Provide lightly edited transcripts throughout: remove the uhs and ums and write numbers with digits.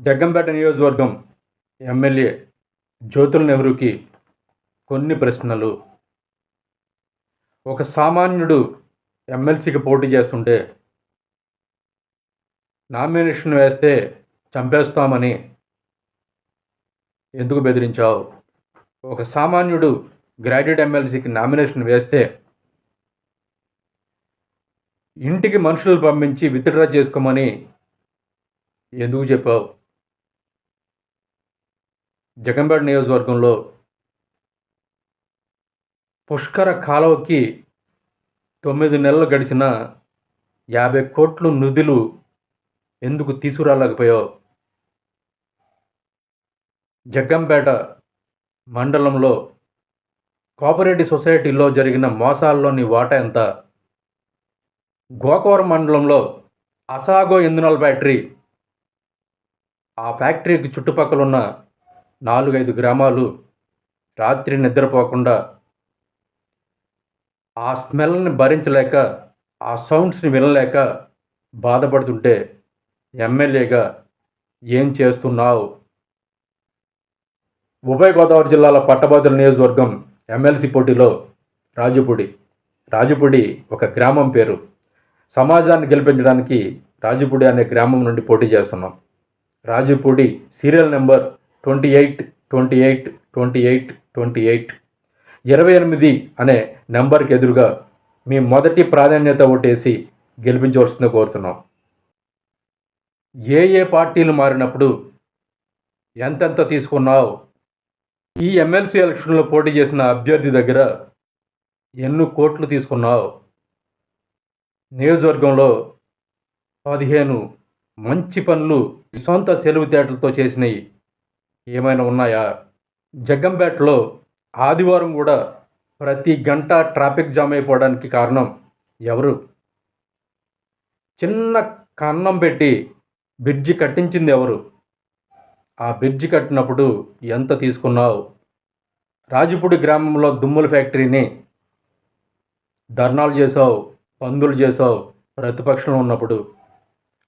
జగ్గంపేట నియోజకవర్గం ఎమ్మెల్యే జ్యోతుల నెహ్రూకి కొన్ని ప్రశ్నలు. ఒక సామాన్యుడు ఎమ్మెల్సీకి పోటీ చేస్తుంటే నామినేషన్ వేస్తే చంపేస్తామని ఎందుకు బెదిరించావు? ఒక సామాన్యుడు గ్రాడ్యుయేట్ ఎమ్మెల్సీకి నామినేషన్ వేస్తే ఇంటికి మనుషులు పంపించి విత్డ్రా చేసుకోమని ఎందుకు చెప్పావు? జగ్గంపేట నియోజకవర్గంలో పుష్కర కాలువకి 9 నెలలు గడిచిన 50 కోట్లు నిధులు ఎందుకు తీసుకురాలేకపోయావు? జగ్గంపేట మండలంలో కోఆపరేటివ్ సొసైటీలో జరిగిన మోసాల్లోని వాటా ఎంత? గోకవరం మండలంలో అసాగో ఇంధనాల ఫ్యాక్టరీ, ఆ ఫ్యాక్టరీకి చుట్టుపక్కల ఉన్న 4-5 గ్రామాలు రాత్రి నిద్రపోకుండా ఆ స్మెల్ని భరించలేక, ఆ సౌండ్స్ని వినలేక బాధపడుతుంటే ఎమ్మెల్యేగా ఏం చేస్తున్నావు? ఉభయ గోదావరి జిల్లాల పట్టభద్రుల నియోజకవర్గం ఎమ్మెల్సీ పోటీలో రాజుపూడి ఒక గ్రామం పేరు. సమాజాన్ని గెలిపించడానికి రాజుపూడి అనే గ్రామం నుండి పోటీ చేస్తున్నాం. రాజుపూడి సీరియల్ నెంబర్ 28 28 అనే నెంబర్కి ఎదురుగా మీ మొదటి ప్రాధాన్యత ఓటేసి గెలిపించవలసిందో కోరుతున్నాం. ఏ పార్టీలు మారినప్పుడు ఎంతెంత తీసుకున్నావు? ఈ ఎమ్మెల్సీ ఎలక్షన్లో పోటీ చేసిన అభ్యర్థి దగ్గర ఎన్ని కోట్లు తీసుకున్నావు? నియోజకవర్గంలో 15 మంచి పనులు సొంత తెలివితేటలతో చేసినవి ఏమైనా ఉన్నాయా? జగ్గంపేటలో ఆదివారం కూడా ప్రతి గంట ట్రాఫిక్ జామ్ అయిపోవడానికి కారణం ఎవరు? చిన్న కన్నం పెట్టి బ్రిడ్జి కట్టించింది ఎవరు? ఆ బ్రిడ్జి కట్టినప్పుడు ఎంత తీసుకున్నావు? రాజుపూడి గ్రామంలో దుమ్ముల ఫ్యాక్టరీని ధర్నాలు చేసావు, పందులు చేసావు. ప్రతిపక్షంలో ఉన్నప్పుడు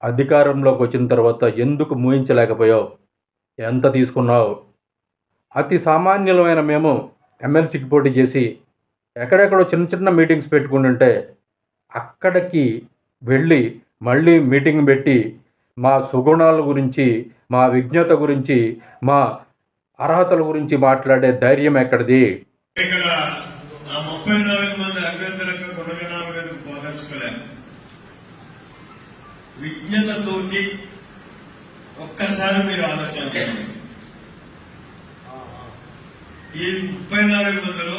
అధికారంలోకి వచ్చిన తర్వాత ఎందుకు మూయించలేకపోయావు? ఎంత తీసుకున్నావు? అతి సామాన్యులమైన మేము ఎమ్మెల్సీకి పోటీ చేసి ఎక్కడెక్కడో చిన్న మీటింగ్స్ పెట్టుకుంటుంటే అక్కడికి వెళ్ళి మళ్ళీ మీటింగ్ పెట్టి మా సుగుణాల గురించి, మా విజ్ఞత గురించి, మా అర్హతల గురించి మాట్లాడే ధైర్యం ఎక్కడిది? ఇక్కడ 34 మంది అభ్యర్థులకు గుణగణాల మీద పోగొచ్చుకోలేము. విజ్ఞతతోటి ఒక్కసారి మీరు ఆలోచించండి. ఈ 34 మందిలో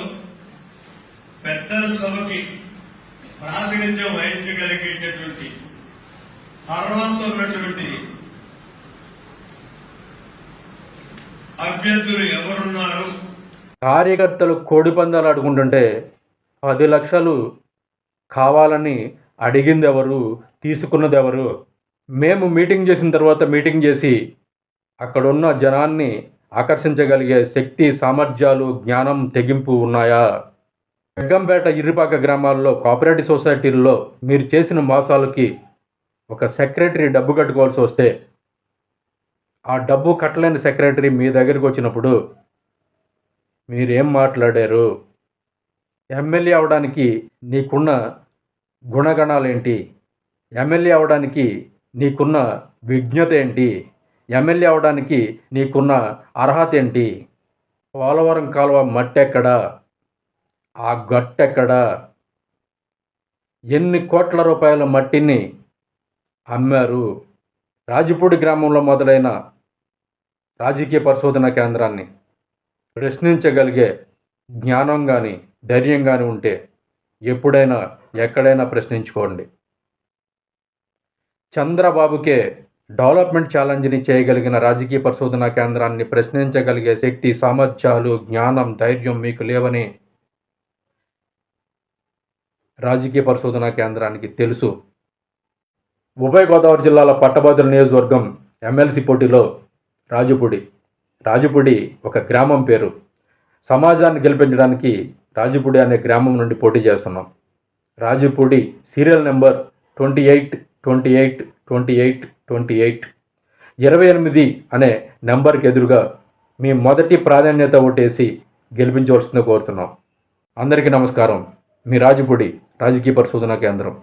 పెద్దల సభకి ప్రాతినిధ్యం వహించగలిగేటటువంటి అర్హత ఉన్నటువంటి అభ్యర్థులు ఎవరున్నారు? కార్యకర్తలు కోడి పందాలు ఆడుకుంటుంటే 10 లక్షలు కావాలని అడిగింది ఎవరు? తీసుకున్నది ఎవరు? మేము మీటింగ్ చేసిన తర్వాత మీటింగ్ చేసి అక్కడున్న జనాన్ని ఆకర్షించగలిగే శక్తి, సామర్థ్యాలు, జ్ఞానం, తెగింపు ఉన్నాయా? జగ్గంపేట ఇరుపాక గ్రామాల్లో కోఆపరేటివ్ సొసైటీల్లో మీరు చేసిన మోసాలకి ఒక సెక్రటరీ డబ్బు కట్టుకోవాల్సి వస్తే ఆ డబ్బు కట్టలేని సెక్రటరీ మీ దగ్గరికి వచ్చినప్పుడు మీరేం మాట్లాడారు? ఎమ్మెల్యే అవడానికి నీకున్న గుణగణాలేంటి? ఎమ్మెల్యే అవడానికి నీకున్న విజ్ఞత ఏంటి? ఎమ్మెల్యే అవడానికి నీకున్న అర్హత ఏంటి? పోలవరం కాలువ మట్టెక్కడా? ఆ గట్టెక్కడా? ఎన్ని కోట్ల రూపాయల మట్టిని అమ్మారు? రాజుపూడి గ్రామంలో మొదలైన రాజకీయ పరిశోధన కేంద్రాన్ని ప్రశ్నించగలిగే జ్ఞానం కానీ, ధైర్యం కానీ ఉంటే ఎప్పుడైనా ఎక్కడైనా ప్రశ్నించుకోండి. చంద్రబాబుకే డెవలప్మెంట్ ఛాలెంజ్ని చేయగలిగిన రాజకీయ పరిశోధనా కేంద్రాన్ని ప్రశ్నించగలిగే శక్తి, సామర్థ్యాలు, జ్ఞానం, ధైర్యం మీకు లేవని రాజకీయ పరిశోధనా కేంద్రానికి తెలుసు. ఉభయ గోదావరి జిల్లాల పట్టభద్రుల నియోజకవర్గం ఎమ్మెల్సీ పోటీలో రాజుపూడి ఒక గ్రామం పేరు. సమాజాన్ని గెలిపించడానికి రాజుపూడి అనే గ్రామం నుండి పోటీ చేస్తున్నాం. రాజుపూడి సీరియల్ నెంబర్ 28 28 అనే నెంబర్కి ఎదురుగా మీ మొదటి ప్రాధాన్యత ఓటేసి గెలిపించవలసిందిగా కోరుతున్నాం. అందరికీ నమస్కారం. మీ రాజుపూడి రాజకీయ పరిశోధనా కేంద్రం.